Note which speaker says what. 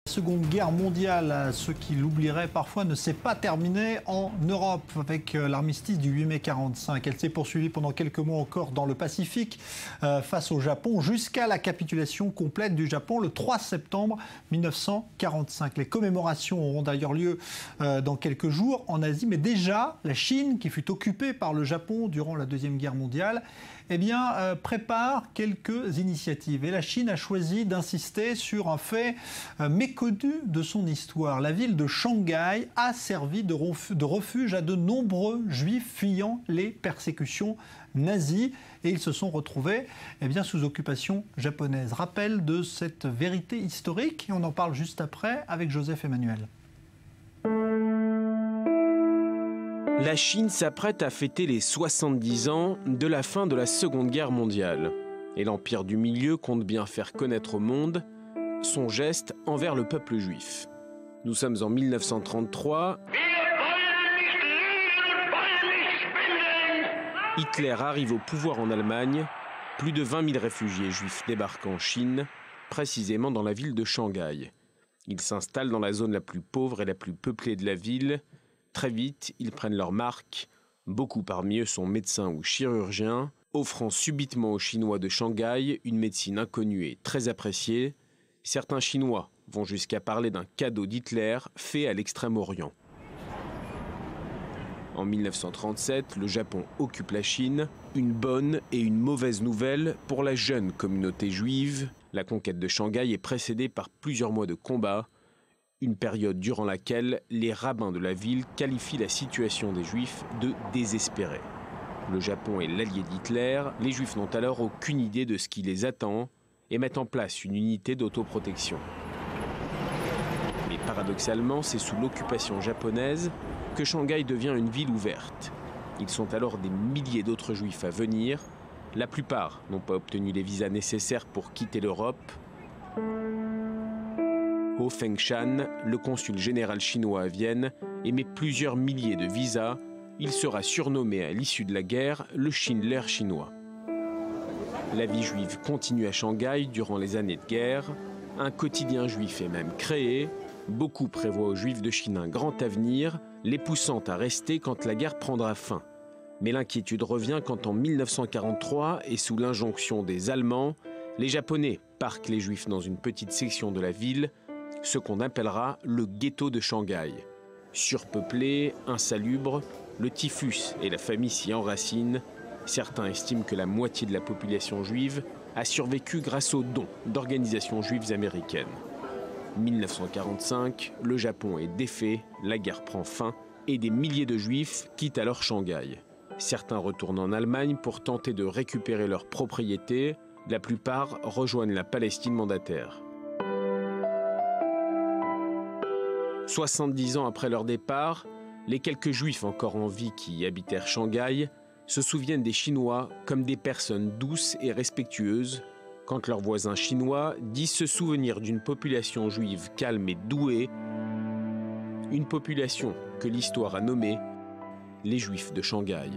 Speaker 1: La Seconde Guerre mondiale, ceux qui l'oublieraient parfois, ne s'est pas terminée en Europe avec l'armistice du 8 mai 1945. Elle s'est poursuivie pendant quelques mois encore dans le Pacifique face au Japon jusqu'à la capitulation complète du Japon le 3 septembre 1945. Les commémorations auront d'ailleurs lieu dans quelques jours en Asie, mais déjà la Chine, qui fut occupée par le Japon durant la Deuxième Guerre mondiale, prépare quelques initiatives. Et la Chine a choisi d'insister sur un fait méconnu de son histoire. La ville de Shanghai a servi de refuge à de nombreux juifs fuyant les persécutions nazies. Et ils se sont retrouvés sous occupation japonaise. Rappel de cette vérité historique. Et on en parle juste après avec Joseph Emmanuel.
Speaker 2: La Chine s'apprête à fêter les 70 ans de la fin de la Seconde Guerre mondiale. Et l'Empire du Milieu compte bien faire connaître au monde son geste envers le peuple juif. Nous sommes en 1933. Hitler arrive au pouvoir en Allemagne. Plus de 20 000 réfugiés juifs débarquent en Chine, précisément dans la ville de Shanghai. Ils s'installent dans la zone la plus pauvre et la plus peuplée de la ville. Très vite, ils prennent leur marque. Beaucoup parmi eux sont médecins ou chirurgiens, offrant subitement aux Chinois de Shanghai une médecine inconnue et très appréciée. Certains Chinois vont jusqu'à parler d'un cadeau d'Hitler fait à l'Extrême-Orient. En 1937, le Japon occupe la Chine. Une bonne et une mauvaise nouvelle pour la jeune communauté juive. La conquête de Shanghai est précédée par plusieurs mois de combats. Une période durant laquelle les rabbins de la ville qualifient la situation des Juifs de désespérée. Le Japon est l'allié d'Hitler, les Juifs n'ont alors aucune idée de ce qui les attend et mettent en place une unité d'autoprotection. Mais paradoxalement, c'est sous l'occupation japonaise que Shanghai devient une ville ouverte. Ils sont alors des milliers d'autres Juifs à venir. La plupart n'ont pas obtenu les visas nécessaires pour quitter l'Europe. Ho Fengshan, le consul général chinois à Vienne, émet plusieurs milliers de visas. Il sera surnommé à l'issue de la guerre le Schindler chinois. La vie juive continue à Shanghai durant les années de guerre. Un quotidien juif est même créé. Beaucoup prévoient aux Juifs de Chine un grand avenir, les poussant à rester quand la guerre prendra fin. Mais l'inquiétude revient quand en 1943, et sous l'injonction des Allemands, les Japonais parquent les Juifs dans une petite section de la ville, ce qu'on appellera le ghetto de Shanghai. Surpeuplé, insalubre, le typhus et la famine s'y enracinent. Certains estiment que la moitié de la population juive a survécu grâce aux dons d'organisations juives américaines. 1945, le Japon est défait, la guerre prend fin et des milliers de Juifs quittent alors Shanghai. Certains retournent en Allemagne pour tenter de récupérer leurs propriétés. La plupart rejoignent la Palestine mandataire. 70 ans après leur départ, les quelques Juifs encore en vie qui habitèrent Shanghai se souviennent des Chinois comme des personnes douces et respectueuses, quand leurs voisins chinois disent se souvenir d'une population juive calme et douée, une population que l'histoire a nommée les Juifs de Shanghai.